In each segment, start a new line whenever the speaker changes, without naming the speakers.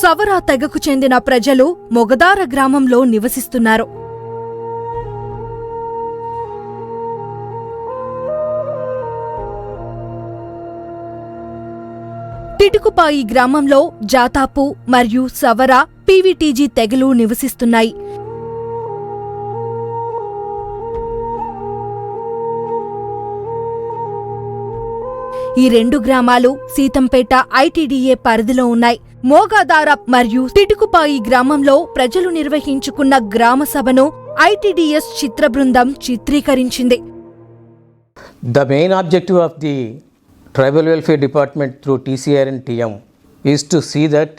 సవరా తెగకు చెందిన ప్రజలు మొగదార గ్రామంలో నివసిస్తున్నారు. తిటుకుపాయి గ్రామంలో జాతాపు మరియు సవరా పీవీటీజీ తెగలు నివసిస్తున్నాయి. ఈ రెండు గ్రామాలు సీతంపేట ఐటీడీఏ పరిధిలో ఉన్నాయి. మోగాదార మరియు తిటుకుపాయి గ్రామంలో ప్రజలు నిర్వహించుకున్న గ్రామసభను ITDS చిత్రబృందం చిత్రీకరించింది.
The main objective of the Tribal Welfare Department through TCR and TM is to see that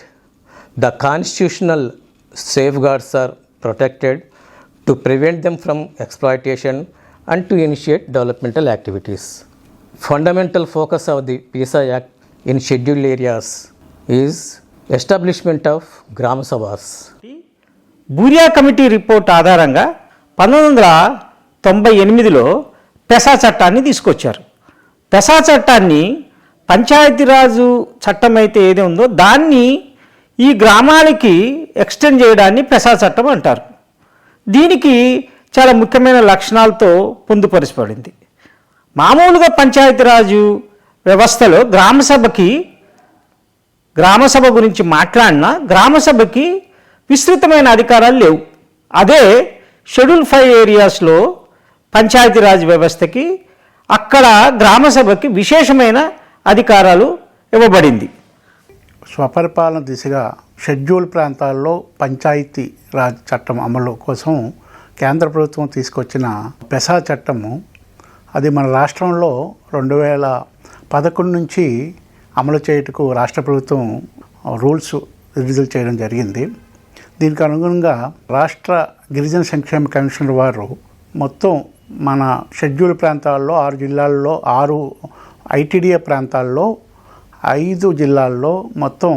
the constitutional safeguards are protected, to prevent them from exploitation and to initiate developmental activities. Fundamental focus of the PISA Act in scheduled areas is establishment of Gram Sabhas.
Bhuria committee report ఆధారంగా 1998లో పెసా చట్టాన్ని తీసుకొచ్చారు. పెసా చట్టాన్ని పంచాయతీరాజు చట్టం అయితే ఏది ఉందో దాన్ని ఈ గ్రామాలకి ఎక్స్టెండ్ చేయడాన్ని పెసా చట్టం అంటారు. దీనికి చాలా ముఖ్యమైన లక్షణాలతో పొందుపరచబడింది. మామూలుగా పంచాయతీరాజు వ్యవస్థలో గ్రామసభ గురించి మాట్లాడినా గ్రామసభకి విస్తృతమైన అధికారాలు లేవు. అదే షెడ్యూల్ 5 ఏరియాస్లో పంచాయతీరాజ్ వ్యవస్థకి అక్కడ గ్రామసభకి విశేషమైన అధికారాలు ఇవ్వబడింది.
స్వపరిపాలన దిశగా షెడ్యూల్ ప్రాంతాల్లో పంచాయతీ రాజ్ చట్టం అమలు కోసం కేంద్ర ప్రభుత్వం తీసుకొచ్చిన పెసా చట్టము అది మన రాష్ట్రంలో 2011 నుంచి అమలు చేయుటకు రాష్ట్ర ప్రభుత్వం రూల్స్ విడుదల చేయడం జరిగింది. దీనికి అనుగుణంగా రాష్ట్ర గిరిజన సంక్షేమ కమిషనర్ వారు మొత్తం మన షెడ్యూల్ ప్రాంతాల్లో 6 జిల్లాల్లో 6 ఐటీడీఏ ప్రాంతాల్లో 5 జిల్లాల్లో మొత్తం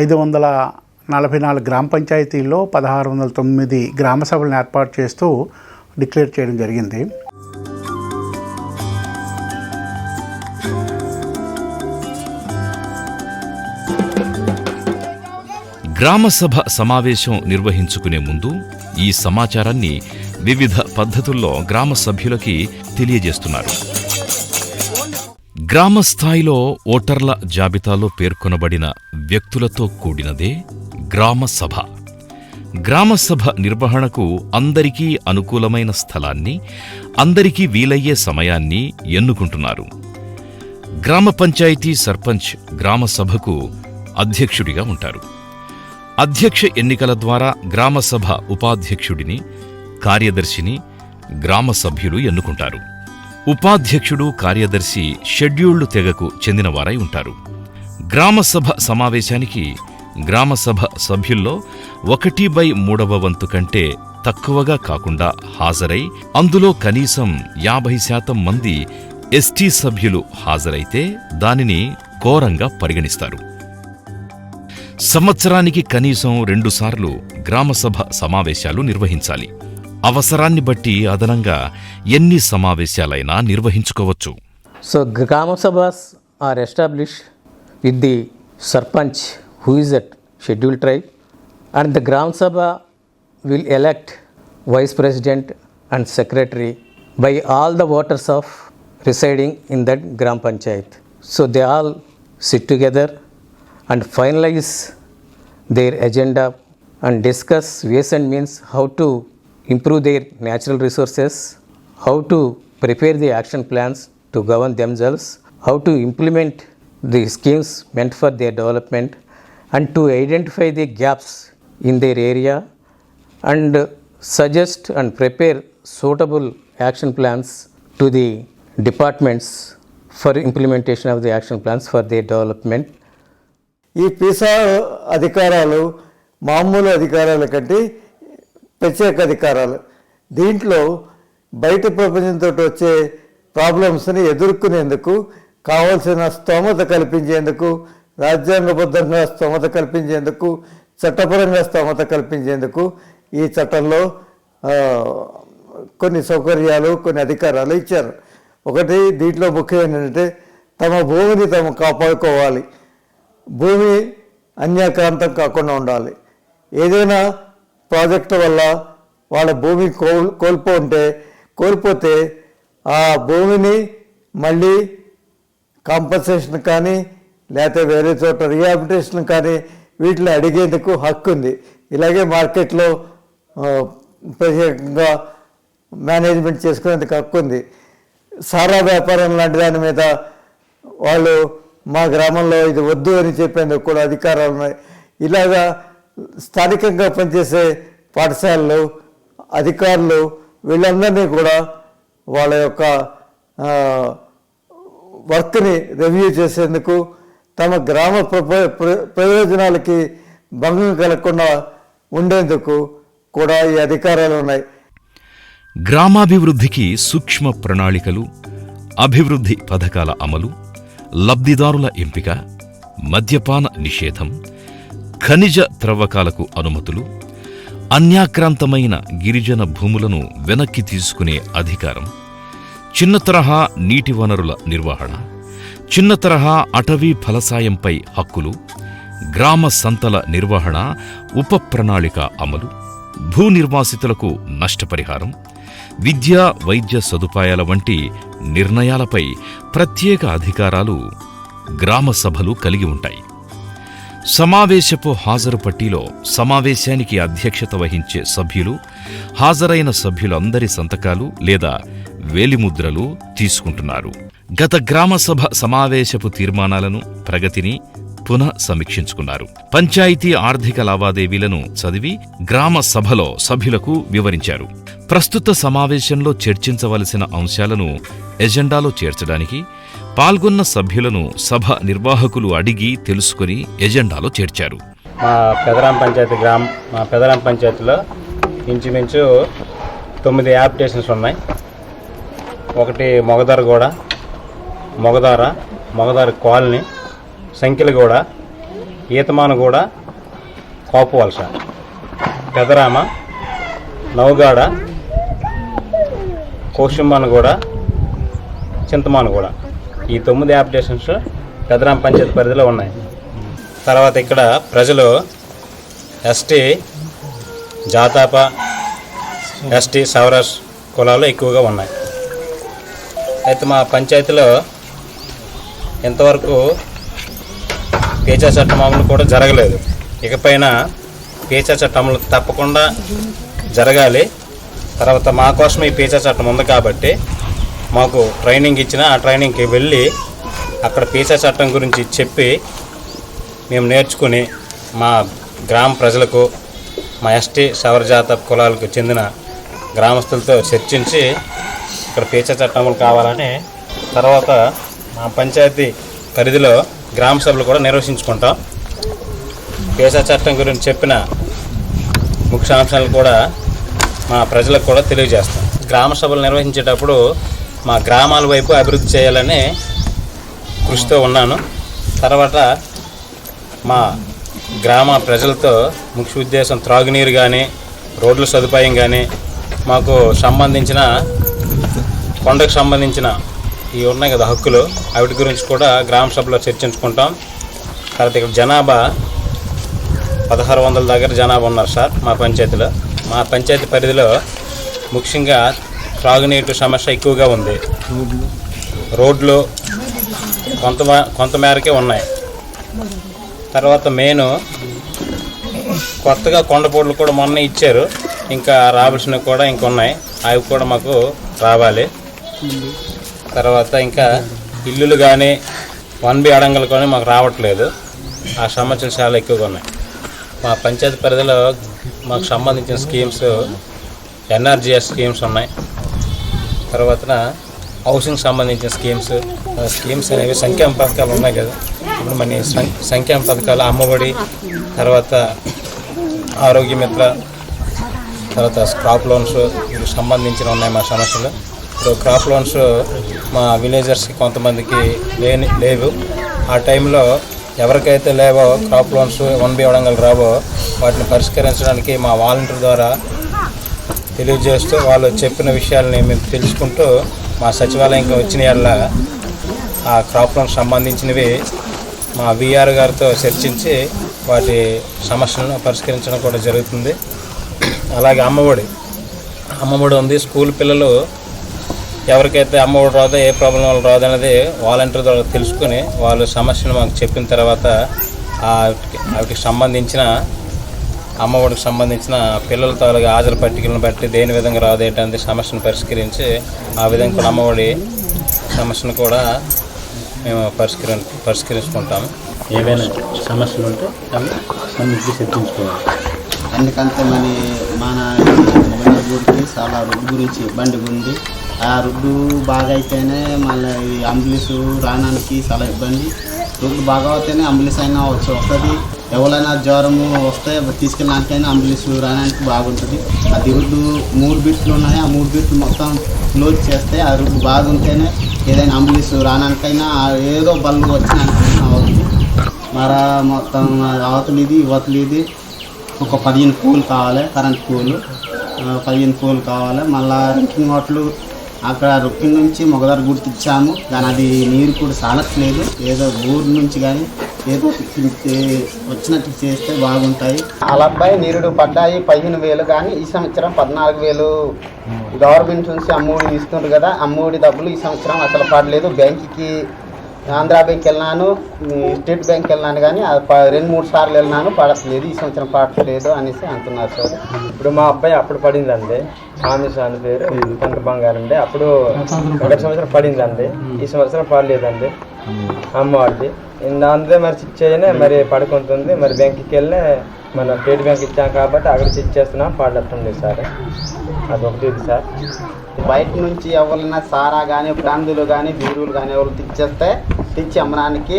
544 గ్రామ పంచాయతీల్లో 1609 గ్రామ సభలను ఏర్పాటు చేస్తూ డిక్లేర్ చేయడం జరిగింది.
గ్రామసభ సమావేశం నిర్వహించుకునే ముందు ఈ సమాచారాన్ని వివిధ పద్ధతుల్లో గ్రామ సభ్యులకి తెలియజేస్తున్నారు. గ్రామ స్థాయిలో ఓటర్ల జాబితాలో పేర్కొనబడిన వ్యక్తులతో కూడినదే గ్రామసభ. గ్రామసభ నిర్వహణకు అందరికీ అనుకూలమైన స్థలాన్ని, అందరికీ వీలయ్యే సమయాన్ని ఎన్నుకుంటున్నారు. గ్రామ పంచాయతీ సర్పంచ్ గ్రామసభకు అధ్యక్షుడిగా ఉంటారు. అధ్యక్ష ఎన్నికల ద్వారా గ్రామసభ ఉపాధ్యక్షుడిని, కార్యదర్శిని గ్రామ సభ్యులు ఎన్నుకుంటారు. ఉపాధ్యక్షుడు, కార్యదర్శి షెడ్యూల్డ్ తెగకు చెందినవారై ఉంటారు. గ్రామసభ సమావేశానికి గ్రామసభ సభ్యుల్లో 1/3 వంతు కంటే తక్కువగా కాకుండా హాజరై అందులో కనీసం 50% మంది ఎస్టీ సభ్యులు హాజరైతే దానిని కోరంగా పరిగణిస్తారు. సంవత్సరానికి కనీసం 2 సార్లు గ్రామసభ సమావేశాలు నిర్వహించాలి. అవసరాన్ని బట్టి అదనంగా ఎన్ని సమావేశాలైనా నిర్వహించుకోవచ్చు.
So Gram Sabhas are established with the Sarpanch who is a scheduled tribe, and the Gram Sabha will elect Vice President and Secretary by all the voters of residing in that Gram Panchayat. So they all sit together and finalize their agenda and discuss ways and means how to improve their natural resources, how to prepare the action plans to govern themselves, how to implement the schemes meant for their development, and to identify the gaps in their area and suggest and prepare suitable action plans to the departments for implementation of the action plans for their development.
ఈ పిసా అధికారాలు మామూలు అధికారాల కంటే ప్రత్యేక అధికారాలు. దీంట్లో బయట ప్రపంచంతో వచ్చే ప్రాబ్లమ్స్ని ఎదుర్కొనేందుకు కావాల్సిన స్తోమత కల్పించేందుకు, రాజ్యాంగబద్ధంగా స్తోమత కల్పించేందుకు, చట్టపరంగా స్తోమత కల్పించేందుకు ఈ చట్టంలో కొన్ని సౌకర్యాలు, కొన్ని అధికారాలు ఇచ్చారు. ఒకటి దీంట్లో ముఖ్యం ఏంటంటే తమ భూమిని తాము కాపాడుకోవాలి. భూమి అన్యాక్రాంతం కాకుండా ఉండాలి. ఏదైనా ప్రాజెక్టు వల్ల వాళ్ళ భూమి కోల్పోతే ఆ భూమిని మళ్ళీ కాంపన్సేషన్ కానీ లేకపోతే వేరే చోట రీహాబిలిటేషన్ కానీ వీటిని అడిగేందుకు హక్కు ఉంది. ఇలాగే మార్కెట్లో ప్రత్యేకంగా మేనేజ్మెంట్ చేసుకునేందుకు హక్కు ఉంది. సారా వ్యాపారం లాంటి దాని మీద వాళ్ళు మా గ్రామంలో ఇది వద్దు అని చెప్పేందుకు కూడా అధికారాలు ఉన్నాయి. ఇలాగా స్థానికంగా పనిచేసే పాఠశాలలు, అధికారులు వీళ్ళందరినీ కూడా వాళ్ళ యొక్క వర్క్ని రివ్యూ చేసేందుకు, తమ గ్రామ ప్రయోజనాలకి భంగం కలగకుండా ఉండేందుకు కూడా ఈ అధికారాలు ఉన్నాయి.
గ్రామాభివృద్ధికి సూక్ష్మ ప్రణాళికలు, అభివృద్ధి పథకాల అమలు, లబ్ధిదారుల ఎంపిక, మద్యపాన నిషేధం, ఖనిజ త్రవ్వకాలకు అనుమతులు, అన్యాక్రాంతమైన గిరిజన భూములను వెనక్కి తీసుకునే అధికారం, చిన్న తరహా నీటి వనరుల నిర్వహణ, చిన్న తరహా అటవీ ఫలసాయంపై హక్కులు, గ్రామ సంతల నిర్వహణ, ఉప ప్రణాళిక అమలు, భూ నిర్వాసితులకు నష్టపరిహారం, విద్యా వైద్య సదుపాయాల వంటి నిర్ణయాలపై ప్రత్యేక అధికారాలు గ్రామ సభలు కలిగి ఉంటాయి. సమావేశపు హాజరు పట్టీలో సమావేశానికి అధ్యక్షత వహించే సభ్యులు హాజరైన సభ్యులందరి సంతకాలు లేదా వేలిముద్రలు తీసుకుంటున్నారు. గత గ్రామసభ సమావేశపు తీర్మానాలను, ప్రగతిని పునః సమీక్షించుకున్నారు. పంచాయతీ ఆర్థిక లావాదేవీలను చదివి గ్రామ సభలో సభ్యులకు వివరించారు. ప్రస్తుత సమావేశంలో చర్చించవలసిన అంశాలను ఎజెండాలో చేర్చడానికి పాల్గొన్న సభ్యులను సభ నిర్వాహకులు అడిగి తెలుసుకుని ఎజెండాలో చేర్చారు.
మా పెదరాం పంచాయతీలో ఇంచుమించు 9 యాప్టేషన్స్ ఉన్నాయి. ఒకటి మొగదారగూడ, మొగదార కాలనీ, సంఖ్యలగూడ, ఈతమానగూడ, కోపవలస, పెదరామ, నవగాడ, కోశంబానగూడ, చింతమానగూడ. ఈ 9 యాప్టేషన్స్ పెదరాం పంచాయతీ పరిధిలో ఉన్నాయి. తర్వాత ఇక్కడ ప్రజలు ఎస్టీ, జాతాప, ఎస్టీ, సవరస్ కులాలు ఎక్కువగా ఉన్నాయి. అయితే మా పంచాయతీలో ఇంతవరకు పేచా చట్టం అమలు కూడా జరగలేదు. ఇకపైన పేచా చట్టం అమలు తప్పకుండా జరగాలి. తర్వాత మా కోసం ఈ పేచా చట్టం ఉంది కాబట్టి మాకు ట్రైనింగ్ ఇచ్చిన ఆ ట్రైనింగ్కి వెళ్ళి అక్కడ పేచా చట్టం గురించి చెప్పి మేము నేర్చుకుని మా గ్రామ ప్రజలకు, మా ఎస్టీ, సవర్జాత కులాలకు చెందిన గ్రామస్తులతో చర్చించి ఇక్కడ పేచా చట్టం అమలు కావాలని తర్వాత మా పంచాయతీ పరిధిలో గ్రామ సభలు కూడా నిర్వహించుకుంటాం. పేచా చట్టం గురించి చెప్పిన ముఖ్యాంశాలు కూడా మా ప్రజలకు కూడా తెలియజేస్తాం. గ్రామ సభలు నిర్వహించేటప్పుడు మా గ్రామాల వైపు అభివృద్ధి చేయాలని కృషితో ఉన్నాను. తర్వాత మా గ్రామ ప్రజలతో ముఖ్య ఉద్దేశం త్రాగునీరు కానీ, రోడ్ల సదుపాయం కానీ, మాకు సంబంధించిన కొండకు సంబంధించిన ఇవి ఉన్నాయి కదా హక్కులు, వాటి గురించి కూడా గ్రామ సభలో చర్చించుకుంటాం. తర్వాత ఇక్కడ జనాభా 1600 దగ్గర జనాభా ఉన్నారు సార్ మా పంచాయతీలో. మా పంచాయతీ పరిధిలో ముఖ్యంగా త్రాగునీటి సమస్య ఎక్కువగా ఉంది. రోడ్లు కొంతమేరకే ఉన్నాయి. తర్వాత మెయిన్ కొత్తగా కొండపోడ్లు కూడా మొన్న ఇచ్చారు, ఇంకా రావాల్సినవి కూడా ఇంకొన్నాయి, అవి కూడా మాకు రావాలి. తర్వాత ఇంకా ఇల్లులు కానీ 1B అడంగలు కానీ మాకు రావట్లేదు. ఆ సమస్యలు చాలా ఎక్కువగా ఉన్నాయి. మా పంచాయతీ పరిధిలో మాకు సంబంధించిన స్కీమ్స్ ఎన్ఆర్జీఎస్ స్కీమ్స్ ఉన్నాయి. తర్వాత హౌసింగ్ సంబంధించిన స్కీమ్స్ అనేవి సంక్షేమ పథకాలు ఉన్నాయి కదా. ఇప్పుడు మన సంక్షేమ పథకాలు అమ్మఒడి, తర్వాత ఆరోగ్య మిత్ర, తర్వాత క్రాప్ లోన్స్ వీటికి సంబంధించిన ఉన్నాయి మా సమస్యలు. ఇప్పుడు క్రాప్ లోన్స్ మా విలేజర్స్కి కొంతమందికి లేవు. ఆ టైంలో ఎవరికైతే లేవో క్రాప్ లోన్స్ 1B అడంగలు రావో వాటిని పరిష్కరించడానికి మా వాలంటీర్ ద్వారా తెలియజేస్తూ వాళ్ళు చెప్పిన విషయాలని మేము తెలుసుకుంటూ మా సచివాలయంకి వచ్చిన యెడల ఆ క్రాప్ లోన్స్ సంబంధించినవి మా విఆర్ గారితో చర్చించి వాటి సమస్యలను పరిష్కరించడం కూడా జరుగుతుంది. అలాగే అమ్మఒడి ఉంది. స్కూల్ పిల్లలు ఎవరికైతే అమ్మఒడి రాదో, ఏ ప్రాబ్లం వల్ల రాదు అనేది వాలంటీర్ ద్వారా తెలుసుకుని వాళ్ళు సమస్యను మాకు చెప్పిన తర్వాత వాటికి సంబంధించిన అమ్మఒడికి సంబంధించిన పిల్లల తాలూగా హాజరు పట్టికలను బట్టి దేని విధంగా రాదు ఏంటంటే సమస్యను పరిష్కరించి ఆ విధంగా అమ్మఒడి సమస్యను కూడా మేము పరిష్కరించుకుంటాము. ఏవైనా సమస్యలు ఉంటే అన్నింటినీ చర్చించుకోవాలి.
ఎందుకంటే మన ఊరికి చాలా రోడ్డు గురించి ఇబ్బంది ఉంది. ఆ రోడ్డు బాగా అయితేనే మళ్ళీ ఈ అంబులెన్స్ రావడానికి చాలా ఇబ్బంది. రోడ్డు బాగా అవుతేనే అంబులెన్స్ అయినా వస్తుంది. ఎవరైనా జ్వరము వస్తే తీసుకెళ్ళడానికైనా అంబులెన్స్ రావడానికి బాగుంటుంది. అది రోడ్డు 3 బిట్లు ఉన్నాయి. ఆ 3 బిట్లు మొత్తం క్లోజ్ చేస్తే ఆ రోడ్డు బాగుంటేనే ఏదైనా అంబులెన్స్ రావడానికైనా ఏదో బళ్ళు వచ్చినానికైనా అవుతుంది. మరి మొత్తం అవతలి ఇది ఒక 15 పోల్ కావాలి. కరెంట్ పోలు 15 పోల్ కావాలి. మళ్ళీ రింకింగ్ వాటర్లు అక్కడ రొక్కింగ్ నుంచి మొగదారు గుడికి ఇచ్చాము, కానీ అది నీరు కూడా సాలట్లేదు. ఏదో ఊరు నుంచి కానీ ఏదో వచ్చినట్టు చేస్తే బాగుంటాయి. 40 నీరుడు పడ్డాయి 15,000, కానీ ఈ సంవత్సరం 14,000 గవర్నమెంట్ నుంచి అమ్మఒడి ఇస్తున్నారు కదా. అమ్మఒడి డబ్బులు ఈ సంవత్సరం అసలు పడలేదు. బ్యాంక్కి ఆంధ్రా బ్యాంక్ వెళ్ళినాను, స్టేట్ బ్యాంక్ వెళ్ళినాను, కానీ 2-3 సార్లు వెళ్ళినాను, పడట్లేదు. ఈ సంవత్సరం పడట్లేదు అనేసి అంటున్నారు సార్.
ఇప్పుడు మా అబ్బాయి అప్పుడు పడిందండి, స్వామి పేరు పంట బంగారు అండి. అప్పుడు 1 సంవత్సరం పడిందండి, ఈ సంవత్సరం పడలేదండి అమ్మవాడిది. అందులో మరి చెక్ చేయనే మరి పడుకుంటుంది. మరి బ్యాంక్కి వెళ్ళి మన స్టేట్ బ్యాంక్ ఇచ్చాం కాబట్టి అక్కడ చెక్ చేస్తున్నాం, పడట్టుంది సార్. అదొకటి ఇది సార్.
బయట నుంచి ఎవరైనా సారా కానీ బ్రాందులు కానీ బీరువులు కానీ ఎవరు తెచ్చి అమ్మడానికి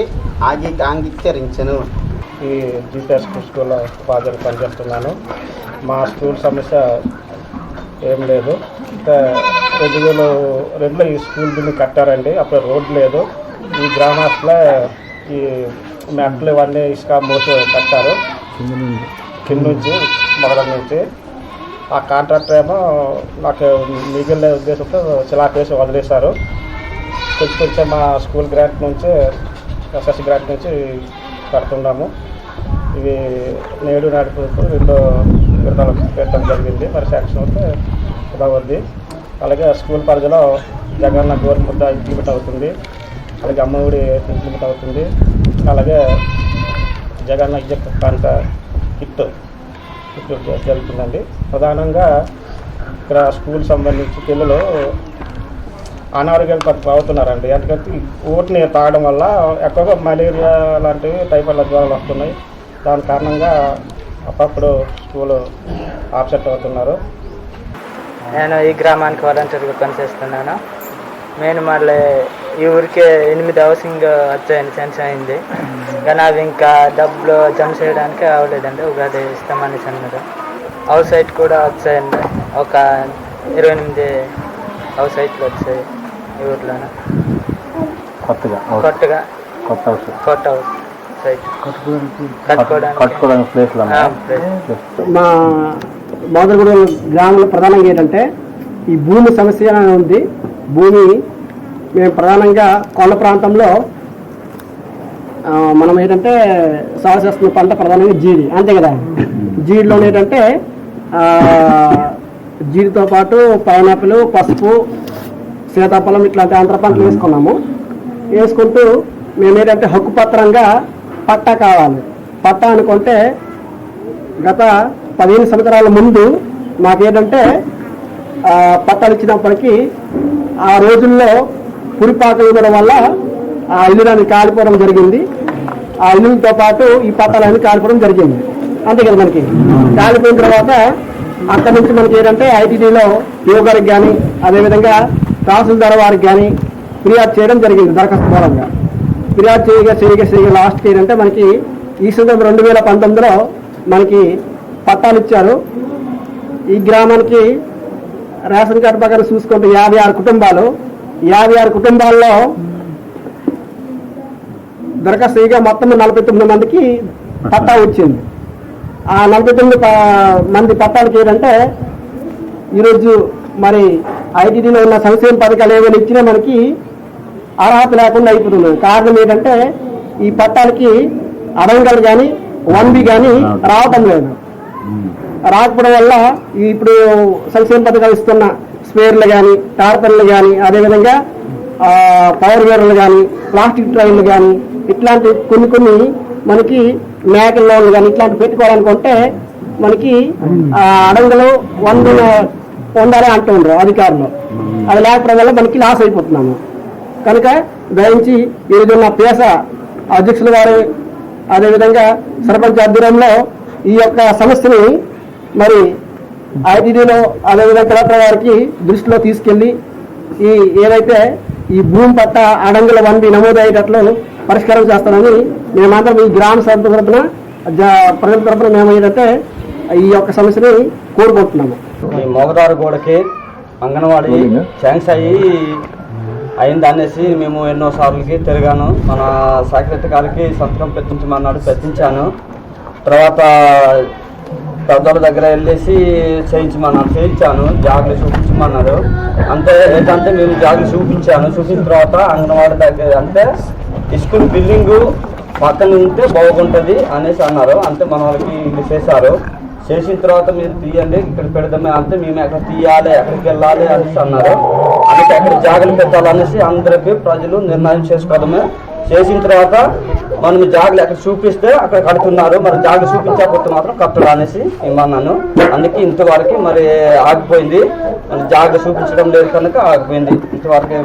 అంగీకరించను.
ఈ జీపీఎస్ స్కూల్లో ఫాదర్ పనిచేస్తున్నాను. మా స్కూల్ సమస్య ఏం లేదు. ఇంకా 2002లో ఈ స్కూల్ బిల్లు కట్టారండి. అప్పుడు రోడ్ లేదు. ఈ గ్రామాస్లో ఈ మెట్లు ఇవన్నీ ఇసుక మోసి కట్టారు కింద నుంచి మొదల నుంచి. ఆ కాంట్రాక్టర్ ఏమో నాకు మిగిలిన ఉద్దేశంతో చిలాకేసి వదిలేశారు. కొంచెం మా స్కూల్ గ్రాంట్ నుంచి, ఎస్ఎస్సి గ్రాంట్ నుంచి కడుతున్నాము. ఇవి నేడు నడిపిస్తూ 2 విడతలు పెట్టడం జరిగింది. మరి శాంక్షన్ అయితే ఇవ్వద్ది. అలాగే స్కూల్ పరిధిలో జగన్న గోరు ముద్ద ఇంప్లిమెంట్ అవుతుంది. అలాగే అమ్మఒడి ఇంప్లిమెంట్ అవుతుంది. అలాగే జగన్న కానుక కిట్ జరుగుతుందండి. ప్రధానంగా ఇక్కడ స్కూల్ సంబంధించి పిల్లలు అనారోగ్యాలు అవుతున్నారండి. ఎందుకంటే ఓటుని తాగడం వల్ల ఎక్కువగా మలేరియా లాంటివి టైఫాయిడ్ జ్వరాలు వస్తున్నాయి. దాని కారణంగా అప్పుడప్పుడు స్కూలు ఆబ్సెంట్ అవుతున్నారు.
నేను ఈ గ్రామానికి వాలంటీర్గా పనిచేస్తున్నాను. నేను మళ్ళీ ఈ ఊరికి 8 హౌసింగ్ వచ్చాయని శాంక్షన్ అయింది, కానీ అవి ఇంకా డబ్బులు జమ చేయడానికి అవ్వలేదండి. ఉగాది ఇస్తామని అన్నారు. హౌస్ సైట్ కూడా వచ్చాయండి. ఒక 28 హౌస్ సైట్లు వచ్చాయి ఈ ఊర్లోనే. కొత్తగా కొత్త హౌస్ సైట్ కట్టుకోవడానికి ప్లేస్.
మా మోదరగూడెం గ్రామంలో ప్రధానంగా ఏంటంటే ఈ భూమి సమస్య ఉంది. భూమి మేము ప్రధానంగా కొండ ప్రాంతంలో మనం ఏంటంటే సాగు చేస్తున్న పంట ప్రధానంగా జీడి, అంతే కదా. జీడిలో ఏంటంటే జీడితో పాటు పైనాపిల్, పసుపు, సీతాఫలం ఇట్లాంటి అంతర పంటలు వేసుకున్నాము. వేసుకుంటూ మేము ఏంటంటే హక్కు పత్రంగా పట్టా కావాలి. పట్టా అనుకుంటే గత 15 సంవత్సరాల ముందు మాకేంటంటే పట్టాలు ఇచ్చినప్పటికీ ఆ రోజుల్లో పురిపాక ఇవ్వడం వల్ల ఆ ఇల్లులన్నీ కాలిపోవడం జరిగింది. ఆ ఇల్లులతో పాటు ఈ పట్టాలన్నీ కాలిపోవడం జరిగింది, అంతే కదా. మనకి కాలిపోయిన తర్వాత అక్కడి నుంచి మనకి ఏంటంటే ఐటీడీలో యువ గారికి కానీ అదేవిధంగా తహసీల్దార్ వారికి కానీ ఫిర్యాదు చేయడం జరిగింది. దరఖాస్తు మూలంగా ఫిర్యాదు చేయగా లాస్ట్కి ఏంటంటే మనకి ఈ సంవత్సరం 2019లో మనకి పట్టాలు ఇచ్చారు. ఈ గ్రామానికి రేషన్ కార్డు ప్రకారం చూసుకుంటే 56 కుటుంబాలు. 56 కుటుంబాల్లో దరఖాస్తుగా మొత్తం 49 మందికి పట్టా వచ్చింది. ఆ 49 మంది పట్టాలకి ఏంటంటే ఈరోజు మరి ఐటీడీలో ఉన్న సంక్షేమ పథకాలు ఏమైనా ఇచ్చినా మనకి అర్హత లేకుండా అయిపోతుంది. కారణం ఏంటంటే ఈ పట్టాలకి అడంగలు కానీ 1B కానీ రావటం లేదు. రాకపోవడం వల్ల ఇప్పుడు సంక్షేమ పథకాలు ఇస్తున్న స్పేర్లు కానీ, టార్పర్లు కానీ, అదేవిధంగా పవర్ వేర్లు కానీ, ప్లాస్టిక్ ట్రైన్లు కానీ, ఇట్లాంటి కొన్ని మనకి మేకల లోన్లు కానీ ఇట్లాంటి పెట్టుకోవాలనుకుంటే మనకి అడంగలు 100 పొందాలి అంటుండ్రు అధికారులు. అది లేకపోవడం వల్ల మనకి లాస్ అయిపోతున్నాము. కనుక దయించి ఈరోజున్న పేస అధ్యక్షుల వారు అదేవిధంగా సర్పంచ్ ఆధ్వర్యంలో ఈ యొక్క సమస్యని మరి ఐటీడీలో అదేవిధంగా కలెక్టర్ గారికి దృష్టిలో తీసుకెళ్లి ఏదైతే ఈ భూమి పట్ట అడంగుల 1B నమోదయ్యేటట్లు పరిష్కారం చేస్తానని మేమందరం ఈ గ్రామ సభ తరఫున ప్రజల తరఫున మేము ఏంటంటే ఈ యొక్క సమస్యని కోరుకుంటున్నాము.
ఈ మోగదారు గోడకి అంగన్వాడీ శాంక్స్ అయింది అనేసి మేము ఎన్నో సార్లకి తిరిగాను. మన సెక్రటరీ గారికి సంతకం పెట్టించమన్నాడు, పెట్టించాను. తర్వాత పెద్దల దగ్గర వెళ్ళేసి చేయించాను, జాగ్రత్త చూపించమన్నారు. అంతే ఏంటంటే మేము జాగ్రత్త చూపించిన తర్వాత అంగన్వాడీ దగ్గర అంటే స్కూల్ బిల్డింగు పక్కన ఉంటే బాగుంటుంది అనేసి అన్నారు. అంతే మన వాళ్ళకి ఇది చేసిన తర్వాత మీరు తీయండి, ఇక్కడ పెడదామే అంటే మేము ఎక్కడ తీయాలి, ఎక్కడికి వెళ్ళాలి అనేసి అన్నారు. అందుకే ఎక్కడ జాగ్రత్త పెట్టాలనేసి అందరికీ ప్రజలు నిర్ణయం చేసుకోవడమే. చేసిన తర్వాత మనం జాగ్రత్త ఎక్కడ చూపిస్తే అక్కడ కడుతున్నారు, మరి జాగ్రత్త చూపించకపోతే మాత్రం కట్టడు అనేసి ఇమ్మన్నాను. అందుకే ఇంతవరకు మరి ఆగిపోయింది, మరి జాగ్రత్త చూపించడం లేదు కనుక ఆగిపోయింది. ఇంతవరకు